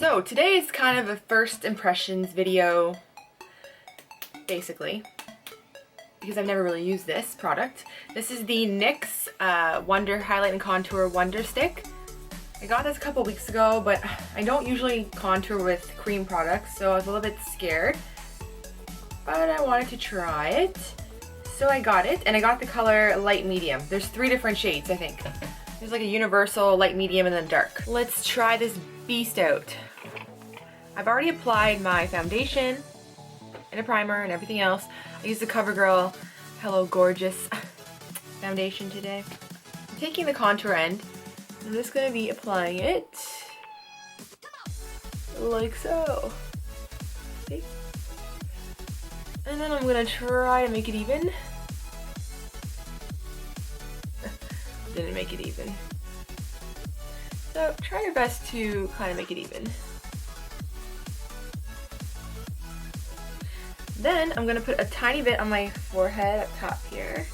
So today is kind of a first impressions video, basically, because I've never really used this product. This is the NYX Wonder Highlight and Contour Wonder Stick. I got this a couple weeks ago, but I don't usually contour with cream products, so I was a little bit scared. But I wanted to try it, so I got it, and I got the color light medium. There's 3 different shades, I think. There's like a universal, light medium, and then dark. Let's try this beast out. I've already applied my foundation and a primer and everything else. I used the CoverGirl Hello Gorgeous foundation today. I'm taking the contour end. I'm just going to be applying it like so. See? And then I'm going to try to make it even. Didn't make it even. So try your best to kind of make it even. Then I'm going to put a tiny bit on my forehead up top here.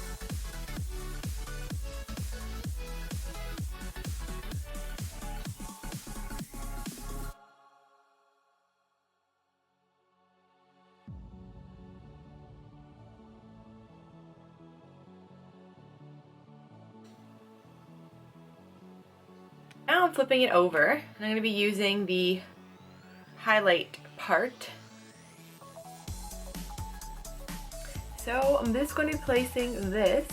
Now I'm flipping it over, and I'm going to be using the highlight part. So I'm just going to be placing this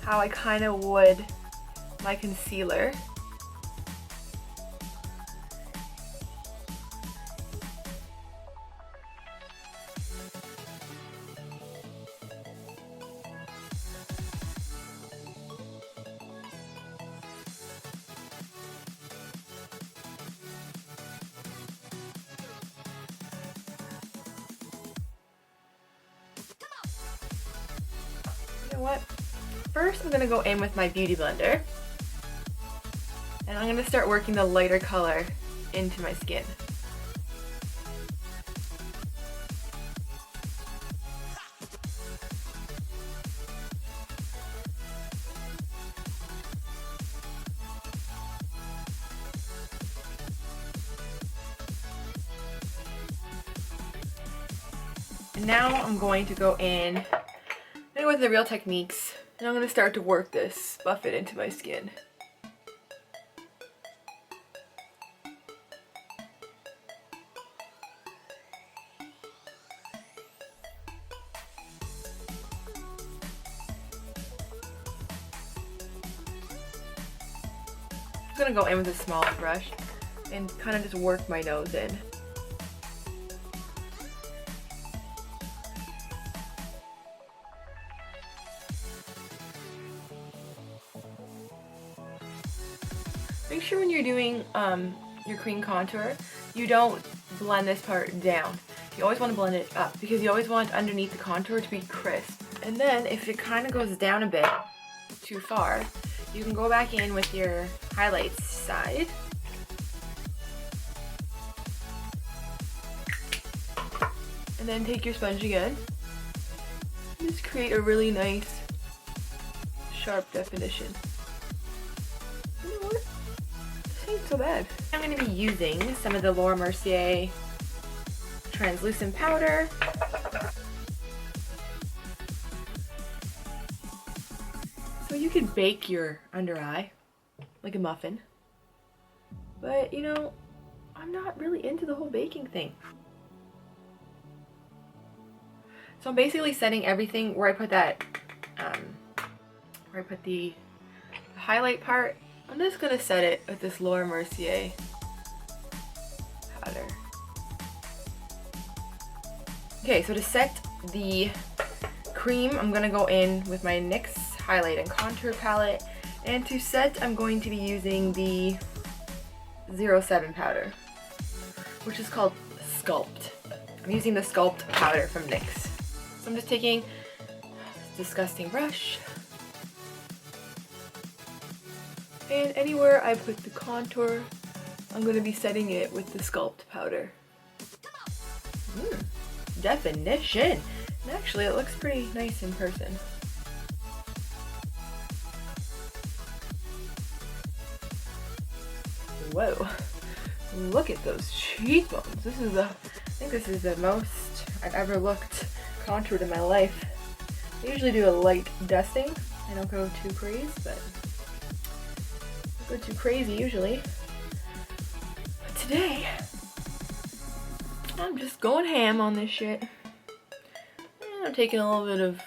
how I kind of would my concealer. You know what? First I'm going to go in with my beauty blender, and I'm going to start working the lighter color into my skin. And now I'm going to go in with the Real Techniques, and I'm going to start to work this, buff it into my skin. I'm going to go in with a small brush and kind of just work my nose in. Make sure when you're doing your cream contour, you don't blend this part down. You always want to blend it up because you always want underneath the contour to be crisp. And then if it kind of goes down a bit too far, you can go back in with your highlights side. And then take your sponge again. Just create a really nice, sharp definition. You know what? Ain't so bad. I'm going to be using some of the Mercier Translucent powder. So you could bake your under eye like a muffin. But you know, I'm not really into the whole baking thing. So I'm basically setting everything where I put that, where I put the highlight part. I'm just going to set it with this Mercier powder. Okay, so to set the cream, I'm going to go in with my NYX Highlight and Contour palette. And to set, I'm going to be using the 07 powder, which is called Sculpt. I'm using the Sculpt powder from NYX. So I'm just taking this disgusting brush, and anywhere I put the contour, I'm going to be setting it with the Sculpt powder. Definition! And actually, it looks pretty nice in person. Whoa, look at those cheekbones. This is I think this is the most I've ever looked contoured in my life. I usually do a light dusting. I don't go too crazy, but I go too crazy usually. But today, I'm just going ham on this shit. And I'm taking a little bit of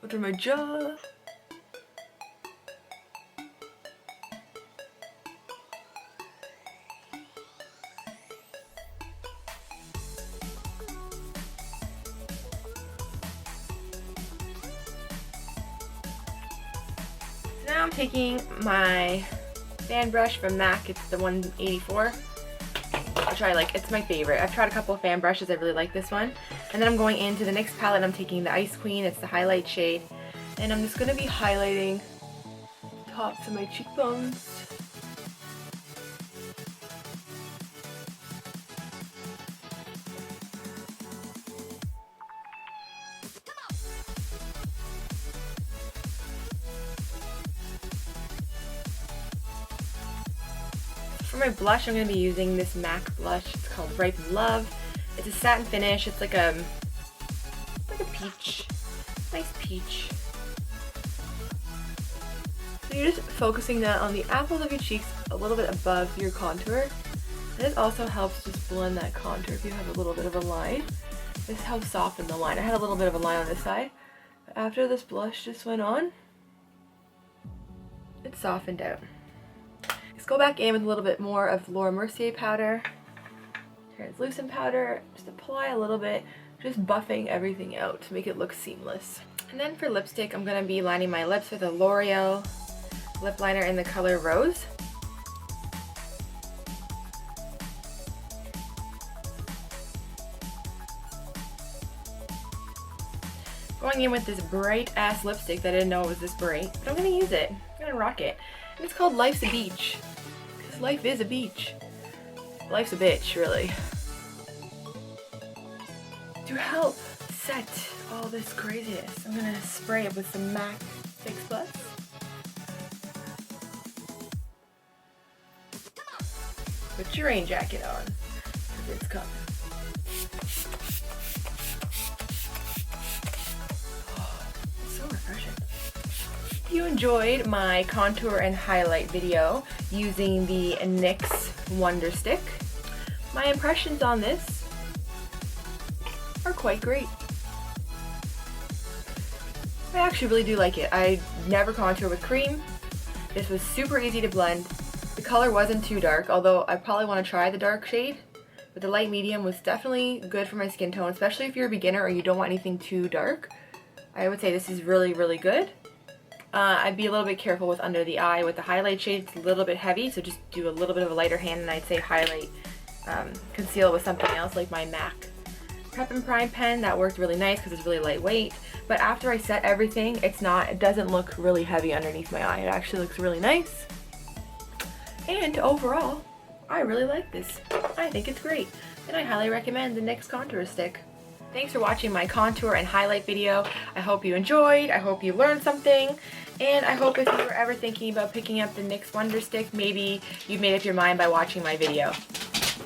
through my jaw. Now I'm taking my fan brush from MAC. It's the 184, which I like. It's my favorite. I've tried a couple of fan brushes. I really like this one. And then I'm going into the NYX palette. I'm taking the Ice Queen. It's the highlight shade. And I'm just going to be highlighting tops of my cheekbones. For my blush, I'm going to be using this MAC blush. It's called Ripe Love. It's a satin finish. It's like a peach. Nice peach. So you're just focusing that on the apples of your cheeks a little bit above your contour. This also helps just blend that contour if you have a little bit of a line. This helps soften the line. I had a little bit of a line on this side. But after this blush just went on, it softened out. Let's go back in with a little bit more of Mercier powder, translucent powder, just apply a little bit, just buffing everything out to make it look seamless. And then for lipstick, I'm going to be lining my lips with a Loreal lip liner in the color Rose. Going in with this bright ass lipstick that I didn't know it was this bright, but I'm going to use it. I'm going to rock it. And it's called Life's a Beach. Because life is a beach. Life's a bitch, really. To help set all this craziness, I'm gonna spray it with some MAC Fix Plus. Put your rain jacket on, because it's coming. Oh, it's so refreshing. If you enjoyed my contour and highlight video using the NYX Wonder Stick, my impressions on this are quite great. I actually really do like it. I never contour with cream. This was super easy to blend. The color wasn't too dark, although I probably want to try the dark shade. But the light medium was definitely good for my skin tone, especially if you're a beginner or you don't want anything too dark. I would say this is really, really good. I'd be a little bit careful with under the eye. With the highlight shade, it's a little bit heavy, so just do a little bit of a lighter hand, and I'd say highlight, conceal with something else like my MAC Prep and Prime pen. That worked really nice because it's really lightweight. But after I set everything, it doesn't look really heavy underneath my eye. It actually looks really nice. And overall, I really like this. I think it's great. And I highly recommend the NYX Contour Stick. Thanks for watching my contour and highlight video. I hope you enjoyed. I hope you learned something. And I hope if you were ever thinking about picking up the NYX Wonder Stick, maybe you've made up your mind by watching my video.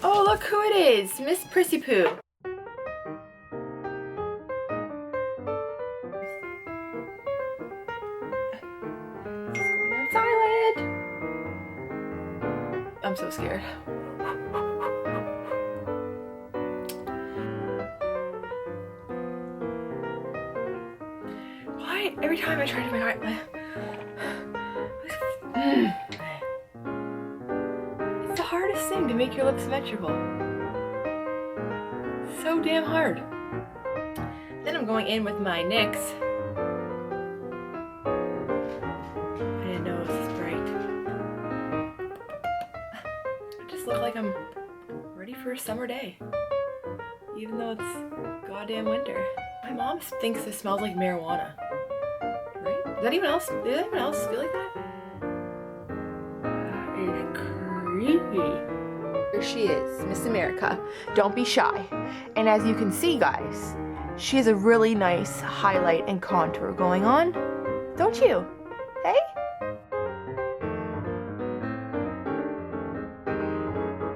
Oh, look who it is! Miss Prissy Poo. Silent! I'm so scared. Why? Every time I try to do my eye, it's the hardest thing to make your lips symmetrical. So damn hard. Then I'm going in with my NYX. I didn't know it was this bright. I just look like I'm ready for a summer day, even though it's goddamn winter. My mom thinks this smells like marijuana. Right? Does anyone else feel like that? That is creepy. Here she is, Miss America. Don't be shy. And as you can see, guys, she has a really nice highlight and contour going on. Don't you?